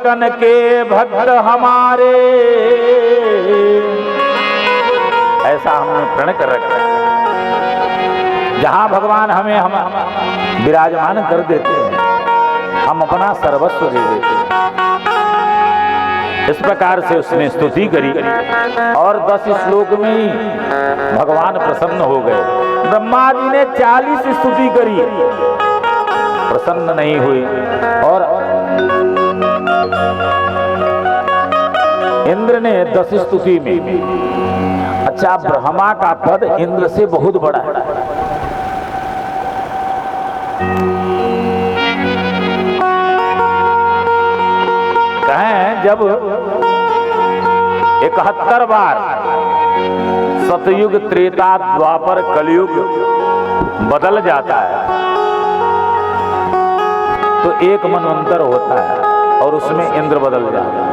कन के भक्त हमारे, ऐसा हमने प्रण कर रखा है। जहां भगवान हमें हम विराजमान कर देते हैं, हम अपना सर्वस्व दे देते हैं। इस प्रकार से उसने स्तुति करी और 10 श्लोक में ही भगवान प्रसन्न हो गए। ब्रह्मा जी ने 40 स्तुति करी, प्रसन्न नहीं हुए। और इंद्र ने 10 स्तुति में, अच्छा ब्रह्मा का पद इंद्र से बहुत बड़ा है। कहें जब 71 बार सतयुग, त्रेता, द्वापर, कलयुग बदल जाता है तो एक मनवंतर होता है और उसमें इंद्र बदल जाता है।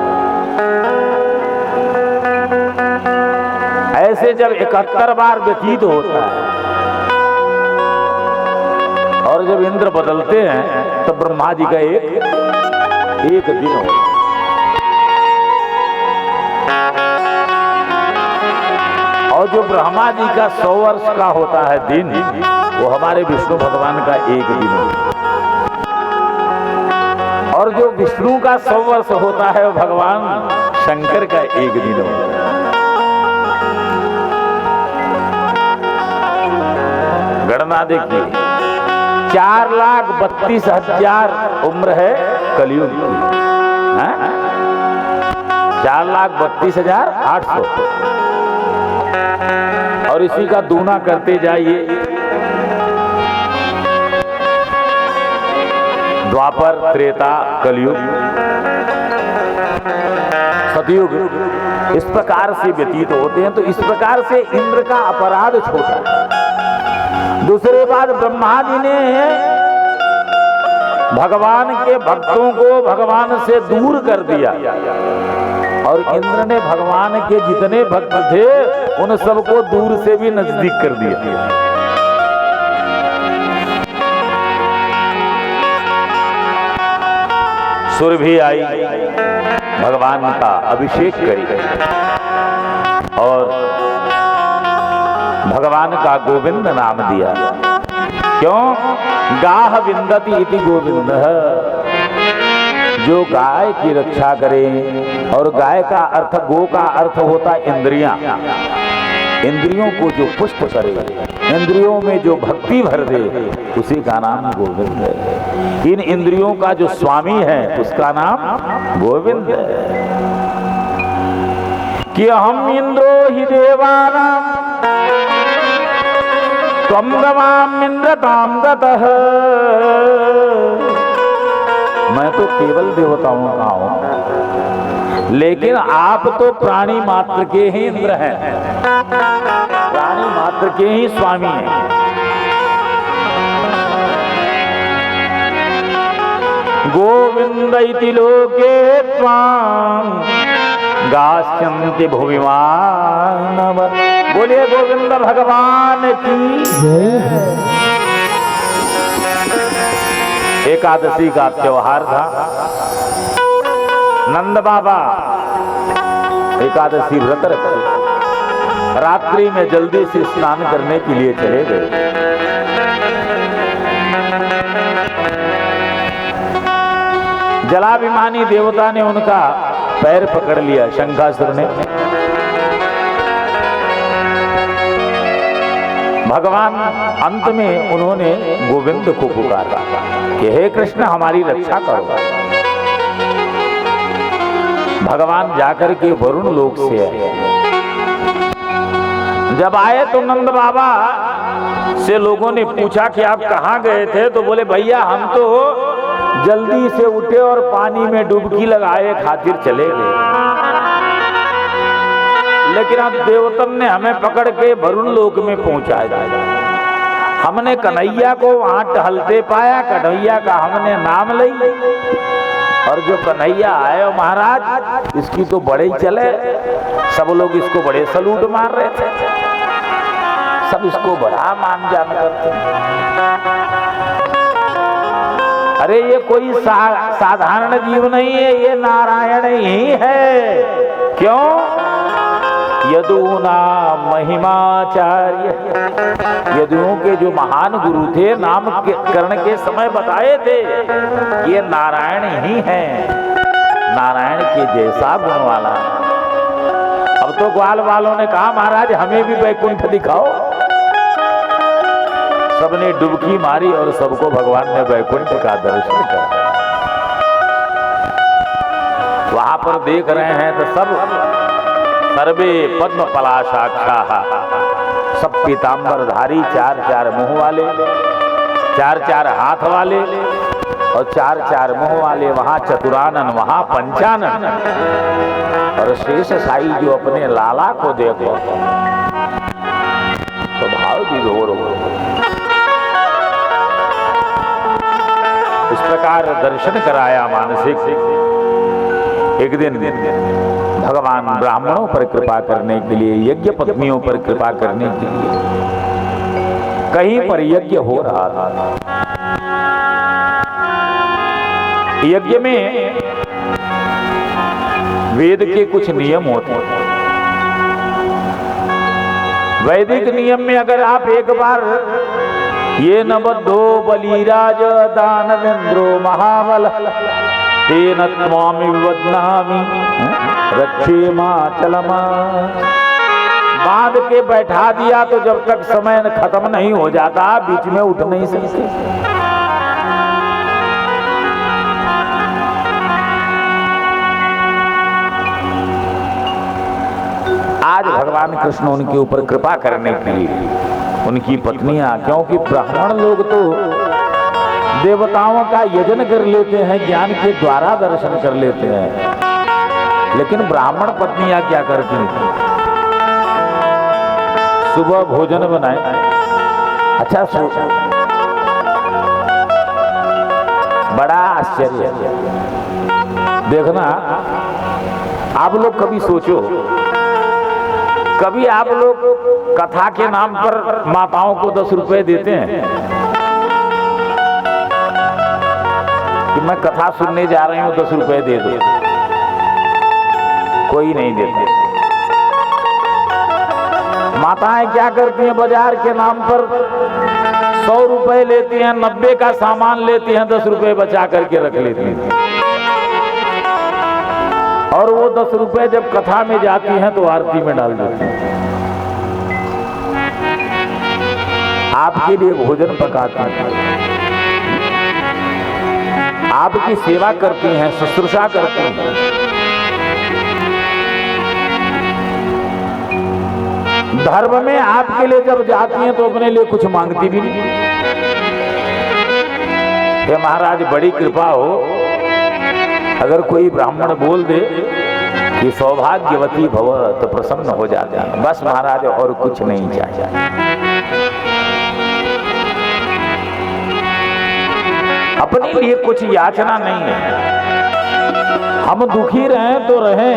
ऐसे जब 71 बार व्यतीत होता है और जब इंद्र बदलते हैं तो ब्रह्मा जी का एक दिन होता है। और जो ब्रह्मा जी का 100 वर्ष का होता है दिन, वो हमारे विष्णु भगवान का एक दिन होता है। और जो विष्णु का 100 वर्ष होता है वो भगवान शंकर का एक दिन होता है। गणना देखिए, 4,32,000 उम्र है कलयुग की, 4,32,800, और इसी का दूना करते जाइए। द्वापर, त्रेता, कलयुग, सतयुग, इस प्रकार से व्यतीत होते हैं। तो इस प्रकार से इंद्र का अपराध छोटा है। दूसरी बात, ब्रह्मा जी ने भगवान के भक्तों को भगवान से दूर कर दिया और इंद्र ने भगवान के जितने भक्त थे उन सबको दूर से भी नजदीक कर दिया। सुरभि आई, भगवान का अभिषेक करी और भगवान का गोविंद नाम दिया। क्यों? गाह विंदति इति गोविंद, जो गाय की रक्षा करे। और गाय का अर्थ, गो का अर्थ होता इंद्रियां, इंद्रियों को जो पुष्ट करे, इंद्रियों में जो भक्ति भर दे, उसी का नाम गोविंद है। इन इंद्रियों का जो स्वामी है उसका नाम गोविंद है। कि हम इंद्रो ही देवानां त्वं रमाम इंद्रतां गतः, मैं तो केवल देवताओं का हूं, लेकिन आप तो प्राणी मात्र के ही इंद्र हैं, प्राणी मात्र के ही स्वामी हैं। गोविंद इति लोके त्वां गास्यन्ति भुवि मानव। बोलिए गोविंद भगवान की जय। एकादशी का त्योहार था। नंद बाबा एकादशी व्रत रखते, रात्रि में जल्दी से स्नान करने के लिए चले गए। जलाभिमानी देवता ने उनका पैर पकड़ लिया, शंखासुर ने। भगवान अंत में उन्होंने गोविंद को पुकारा कि हे कृष्ण हमारी रक्षा करो। भगवान जाकर के वरुण लोक से आए। जब आए तो नंद बाबा से लोगों ने पूछा कि आप कहाँ गए थे, तो बोले भैया हम तो जल्दी से उठे और पानी में डुबकी लगाए खातिर चले गए, लेकिन अब देवतन ने हमें पकड़ के वरुण लोक में पहुंचाया। हमने कन्हैया को वहां टहलते पाया, कन्हैया का हमने नाम ली, और जो कन्हैया आए महाराज इसकी तो बड़े ही चले, सब लोग इसको बड़े सलूट मार रहे थे, सब इसको बड़ा मान जान करते। अरे ये कोई साधारण जीव नहीं है, ये नारायण ही है। क्यों? यदूना महिमाचार्य, यदुओं के जो महान गुरु थे, नामकरण के समय बताए थे ये नारायण ही है, नारायण के जैसा गुण वाला। अब तो ग्वाल वालों ने कहा महाराज हमें भी वैकुंठ दिखाओ। सबने डुबकी मारी और सबको भगवान ने वैकुंठ का दर्शन करा। वहां पर देख रहे हैं तो सब सर्वे पद्म पलाशाक्षाः, सब पीतांबरधारी, 4-4 मुंह वाले, 4-4 हाथ वाले और 4-4 मुंह वाले। वहां चतुरानन, वहां पंचानन और शेष साई जो अपने लाला को देखो तो भाव विभोर हो। इस प्रकार दर्शन कराया मानसिक। एक दिन भगवान ब्राह्मणों पर कृपा करने के लिए, यज्ञ पत्नियों पर कृपा करने के लिए कहीं पर यज्ञ हो रहा था। यज्ञ में वेद के कुछ नियम होते हैं। वैदिक नियम में अगर आप एक बार ये न बद्धो बलिराज दानवेंद्रो महाबल तेन त्वामि विवदनामि रक्षेमाचलमा, बांध के बैठा दिया तो जब तक समय खत्म नहीं हो जाता बीच में उठ नहीं सकते। आज भगवान कृष्ण उनके ऊपर कृपा करने के लिए उनकी पत्नियां, क्योंकि ब्राह्मण लोग तो देवताओं का यजन कर लेते हैं, ज्ञान के द्वारा दर्शन कर लेते हैं, लेकिन ब्राह्मण पत्नियां क्या करती हैं? सुबह भोजन बनाए। अच्छा बड़ा आश्चर्य देखना, आप लोग कभी सोचो, कभी आप लोग कथा के नाम पर माताओं को 10 रुपए देते हैं कि मैं कथा सुनने जा रही हूं 10 रुपए दे दो? कोई नहीं देते। माताएं क्या करती हैं? बाजार के नाम पर 100 रुपए लेती हैं, 90 का सामान लेती हैं, 10 रुपए बचा करके रख लेती हैं। और वो 10 रुपए जब कथा में जाती हैं तो आरती में डाल देती हैं। आपके लिए भोजन पकाती हैं, आपकी सेवा करती हैं, शुश्रूषा करती हैं। धर्म में आपके लिए जब जाती हैं तो अपने लिए कुछ मांगती भी नहीं। हे महाराज बड़ी कृपा हो, अगर कोई ब्राह्मण बोल दे कि सौभाग्यवती भव तो प्रसन्न हो जाते हैं। बस महाराज और कुछ नहीं चाहिए। अपने लिए कुछ याचना नहीं है। हम दुखी रहें तो रहें,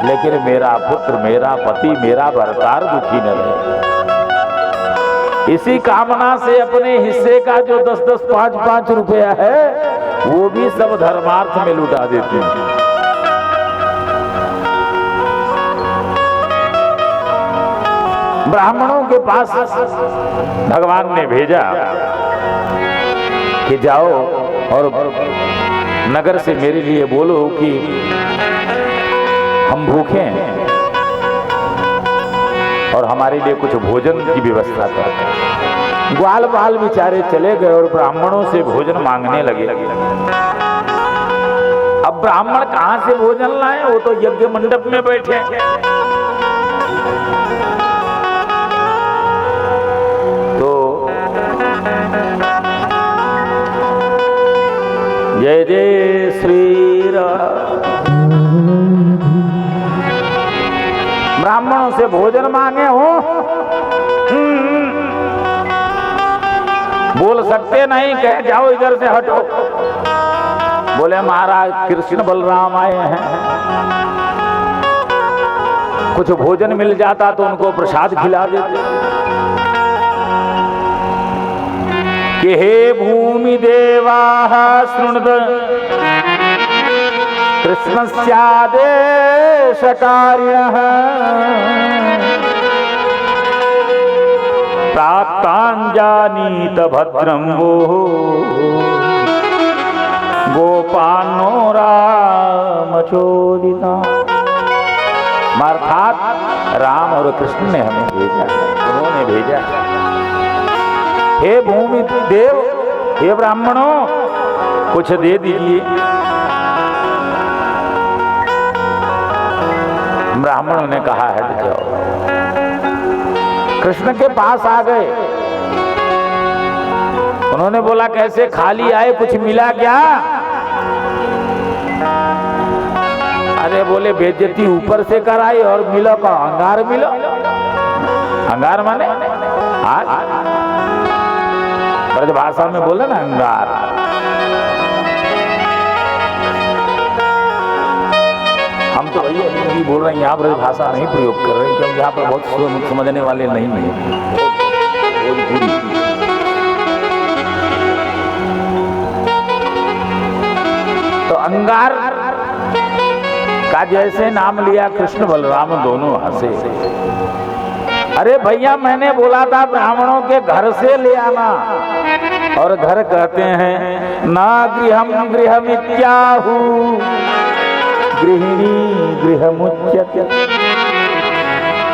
लेकिन मेरा पुत्र, मेरा पति, मेरा भरतार दुखी न रहे। इसी कामना से अपने हिस्से का जो 10-10, 5-5 रुपया है वो भी सब धर्मार्थ में लुटा देते हैं। ब्राह्मणों के पास भगवान ने भेजा कि जाओ और नगर से मेरे लिए बोलो कि हम भूखे हैं और हमारे लिए कुछ भोजन की व्यवस्था करो। ग्वाल बाल बेचारे चले गए और ब्राह्मणों से भोजन मांगने लगे। अब ब्राह्मण कहां से भोजन लाए? वो तो यज्ञ मंडप में बैठे। तो जय जय श्री राम। ब्राह्मणों से भोजन मांगे हो, बोल सकते नहीं, कह जाओ इधर से हटो। बोले महाराज कृष्ण बलराम आए हैं, कुछ भोजन मिल जाता तो उनको प्रसाद खिला देते। कि हे भूमि देवाः शृणुत कृष्णस्यादेशकारिणः प्राप्ताञ्जानीत भद्रं वो गोपानो रामचोदिता। अर्थात राम और कृष्ण ने हमें भेजा, उन्होंने भेजा। हे भूमि देव, हे ब्राह्मणों, कुछ दे दीजिए। ब्राह्मणों ने कहा हट जाओ। कृष्ण के पास आ गए। उन्होंने बोला कैसे खाली आए, कुछ मिला क्या? अरे बोले बेइज्जती ऊपर से कराई और मिलो का अंगार मिलो। अंगार माने ब्रज भाषा में बोले ना अंगार। हम तो भैया हिंदी बोल रहे हैं, यहाँ ब्रज भाषा नहीं प्रयोग कर रहे हैं क्योंकि यहाँ पर बहुत समझने वाले नहीं है। तो अंगार का जैसे नाम लिया कृष्ण बलराम दोनों हंसे। अरे भैया मैंने बोला था ब्राह्मणों के घर से ले आना, और घर कहते हैं ना गृहम गृहमित्याहु गृहिणी गृहमुच्यते।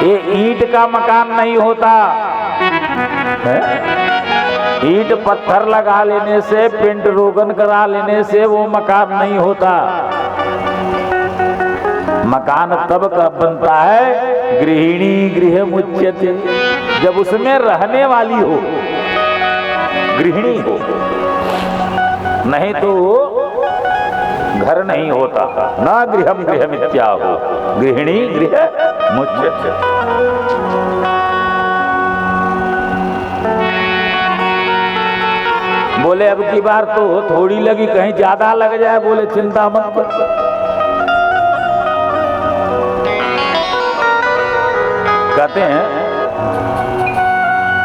ये ईंट का मकान नहीं होता है? ईंट पत्थर लगा लेने से, पेंट रोगन करा लेने से वो मकान नहीं होता। मकान तब का बनता है गृहिणी गृहमुच्यते, जब उसमें रहने वाली हो, गृहिणी हो, नहीं तो घर नहीं होता। ना गृहम गृहमित्याहु गृहिणी गृहमुच्यते। बोले अब की बार तो थोड़ी लगी, कहीं ज्यादा लग जाए। बोले चिंता मत कर। कहते हैं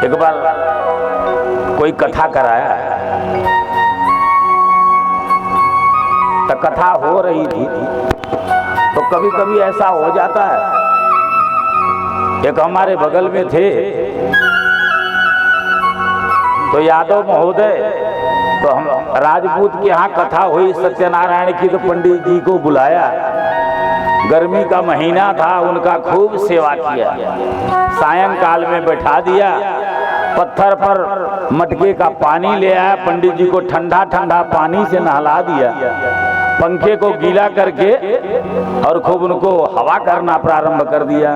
एक बार कोई कथा कराया, तो कथा हो रही थी, तो कभी कभी ऐसा हो जाता है। एक हमारे बगल में थे तो यादव महोदय, तो हम राजपूत के यहाँ कथा हुई सत्यनारायण की, तो पंडित जी को बुलाया। गर्मी का महीना था, उनका खूब सेवा किया। सायंकाल में बैठा दिया, पत्थर पर मटके का पानी ले आया, पंडित जी को ठंडा ठंडा पानी से नहला दिया, पंखे को गीला करके और खूब उनको हवा करना प्रारंभ कर दिया।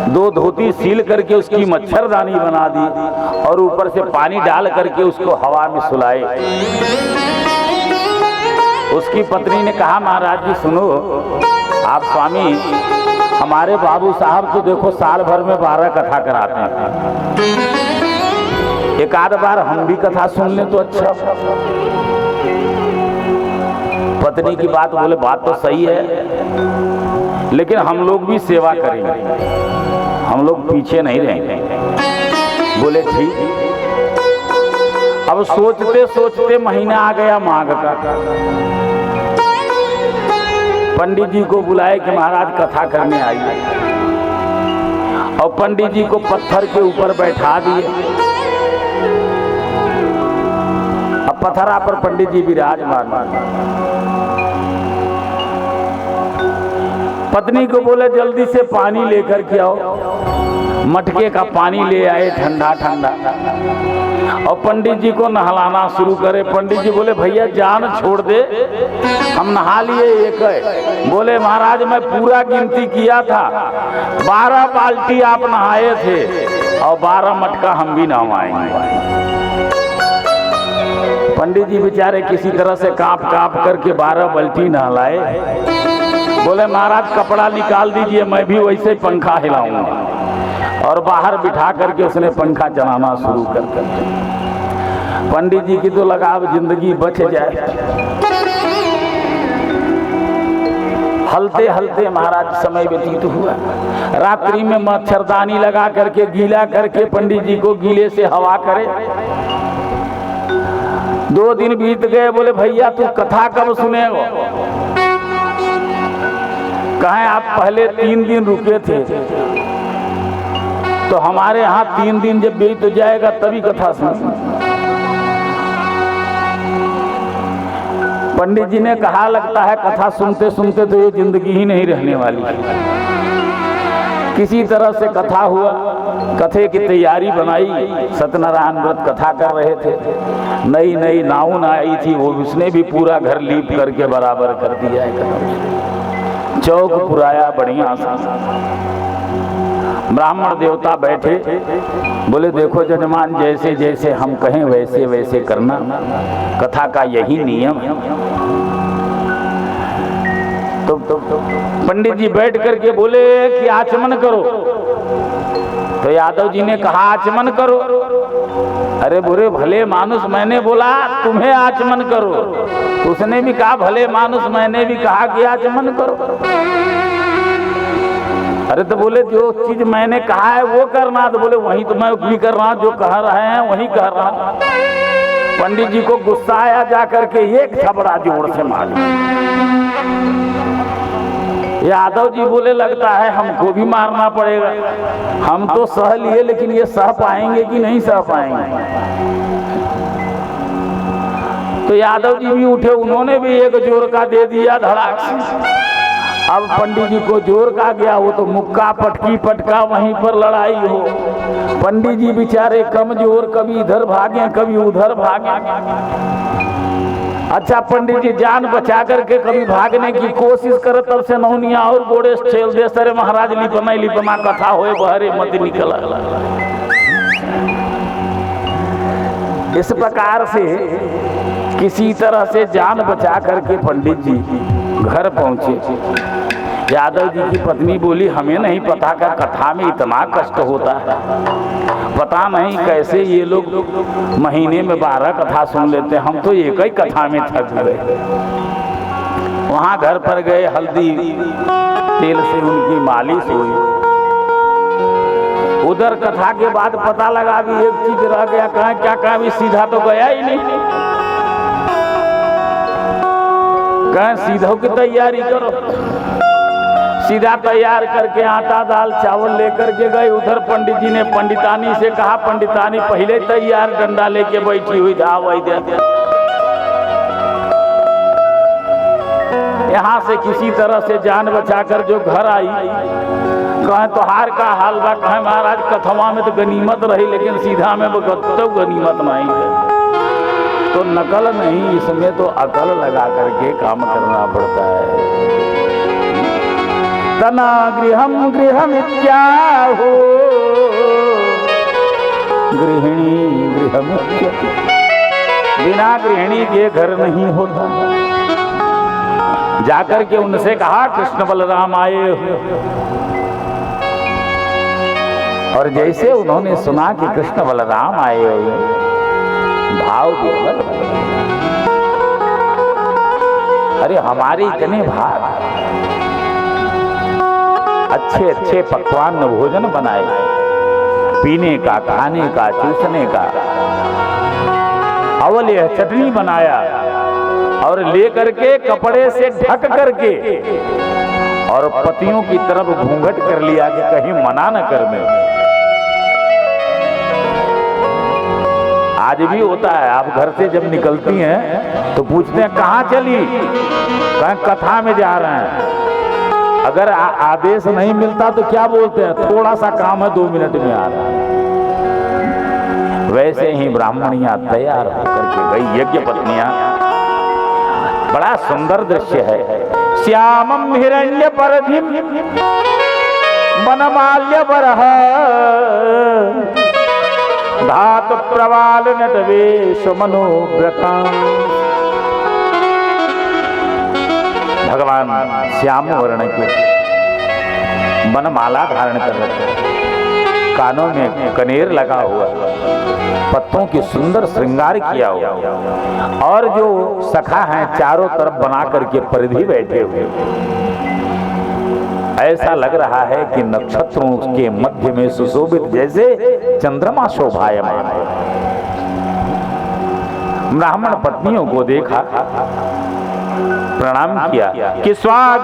2 धोती सील करके उसकी मच्छरदानी बना दी और ऊपर से पानी डाल करके उसको हवा में सुलाए। उसकी पत्नी ने कहा महाराज जी सुनो, आप स्वामी हमारे बाबू साहब तो देखो साल भर में 12 कथा कराते हैं, एक आध बार हम भी कथा सुन लें तो अच्छा। पत्नी की बात, बोले बात तो सही है, लेकिन हम लोग भी सेवा करेंगे, हम लोग पीछे नहीं रहेंगे। बोले ठीक। अब सोचते सोचते महीना आ गया माघ का। पंडित जी को बुलाए कि महाराज कथा करने आइए, और पंडित जी को पत्थर के ऊपर बैठा दिए। अब पत्थरा पर पंडित जी विराजमान। पत्नी को बोले जल्दी से पानी लेकर के आओ। मटके का पानी ले आए ठंडा ठंडा, और पंडित जी को नहलाना शुरू करे। पंडित जी बोले भैया जान छोड़ दे, हम नहा लिए एक है। बोले महाराज मैं पूरा गिनती किया था, 12 बाल्टी आप नहाए थे और 12 मटका हम भी नहवाएंगे। पंडित जी बेचारे किसी तरह से कांप कांप करके 12 बाल्टी नहलाए। बोले महाराज कपड़ा निकाल दीजिए, मैं भी वैसे ही पंखा हिलाऊंगा। और बाहर बिठा करके उसने पंखा चलाना शुरू कर दिया। पंडित जी की तो लगा अब जिंदगी बच जाए। हलते हलते महाराज समय व्यतीत हुआ। रात्रि में मच्छरदानी लगा करके गीला करके पंडित जी को गीले से हवा करे। 2 दिन बीत गए, बोले भैया तू कथा कब सुनेगा? कहें आप पहले 3 दिन रुके थे, तो हमारे यहाँ 3 दिन जब बीत जाएगा तभी कथा सुन। पंडित जी ने कहा लगता है कथा सुनते सुनते तो ये जिंदगी ही नहीं रहने वाली। किसी तरह से कथा हुआ, कथे की तैयारी बनाई, सत्यनारायण व्रत कथा कर रहे थे। नई नई नाउन आई थी, वो उसने भी पूरा घर लीप करके बराबर कर दिया है। चौक पुराया बढ़िया सा। ब्राह्मण देवता बैठे, बोले देखो जजमान, जैसे जैसे हम कहें वैसे वैसे करना, कथा का यही नियम है। तो पंडित जी बैठ करके बोले कि आचमन करो। तो यादव जी ने कहा आचमन करो। अरे बुरे भले मानुस, मैंने बोला तुम्हें आचमन करो, उसने भी कहा भले मानुस, मैंने भी कहा कि आचमन करो। अरे तो बोले जो चीज मैंने कहा है वो करना, तो बोले वही तो मैं भी कर रहा हूँ, जो कह रहे हैं वही कह रहा हूँ। पंडित जी को गुस्सा आया, जा करके एक थपड़ा जोर से मार। यादव जी बोले लगता है हमको भी मारना पड़ेगा, हम तो सह लिए लेकिन ये सह पाएंगे कि नहीं सह पाएंगे। तो यादव जी भी उठे, उन्होंने भी एक जोर का दे दिया धड़ाक से। अब पंडित जी को जोर का गया, वो तो मुक्का पटकी पटका, वहीं पर लड़ाई हो। पंडित जी बेचारे कमजोर, कभी इधर भागे कभी उधर भागे। अच्छा पंडित जी जान बचा करके कभी भागने की कोशिश करे, तब से नौनिया और गोड़े छेल दे, सरे महाराज लिपना कथा होए बहरे मत निकला। इस प्रकार से किसी तरह से जान बचा करके पंडित जी घर पहुंचे। यादव जी की पत्नी बोली हमें नहीं पता का कथा में इतना कष्ट होता है, पता नहीं कैसे ये लोग महीने में 12 कथा सुन लेते, हम तो एक ही कथा में थक गए। वहां घर पर गए, हल्दी तेल से उनकी मालिश हुई। उधर कथा के बाद पता लगा भी एक चीज रह गया, कहा क्या कहा भी सीधा तो गया ही नहीं। कहा सीधों की तैयारी करो। सीधा तैयार करके आटा दाल चावल लेकर के गए। उधर पंडित जी ने पंडितानी से कहा, पंडितानी पहले तैयार डंडा लेके बैठी हुई था, वही दे। यहाँ से किसी तरह से जान बचाकर जो घर आई, कहे तोहार का हाल बा? कहे महाराज कथवा में तो गनीमत रही, लेकिन सीधा में तो गनीमत नहीं है। तो नकल नहीं, इसमें तो अकल लगा करके काम करना पड़ता है। तना गृहम गृहमित्याहो गृहिणी गृहमित्य, बिना गृहिणी के घर नहीं होता। जाकर के उनसे कहा कृष्ण बलराम आए। और जैसे उन्होंने सुना कि कृष्ण बलराम आए, भाव विह्वल। अरे हमारे इतने भाग, अच्छे अच्छे पकवान भोजन बनाए, पीने का, खाने का, चूसने का, अवल यह चटनी बनाया और लेकर के कपड़े से ढक करके और पतियों की तरफ घूंघट कर लिया कि कहीं मना न कर दे। आज भी होता है, आप घर से जब निकलती हैं तो पूछते हैं कहाँ चली, कहीं कथा में जा रहे हैं। अगर आदेश नहीं मिलता तो क्या बोलते हैं, थोड़ा सा काम है 2 मिनट में आ रहा है। वैसे ही ब्राह्मणियां तैयार होकर के गई, यज्ञ पत्नियां। बड़ा सुंदर दृश्य है। श्यामम हिरण्य परधिम वनमाल्य बरह धात प्रवाल नटवेश मनोव्रता। भगवान श्याम वर्ण के वनमाला धारण कर रहे, कानों में कनेर लगा हुआ, पत्तों की सुंदर श्रृंगार किया हुआ, और जो सखा हैं चारों तरफ बना करके परिधि बैठे हुए। ऐसा लग रहा है कि नक्षत्रों के मध्य में सुशोभित जैसे चंद्रमा शोभायमान है। ब्राह्मण पत्नियों को देखा, प्रणाम किया कि स्वागत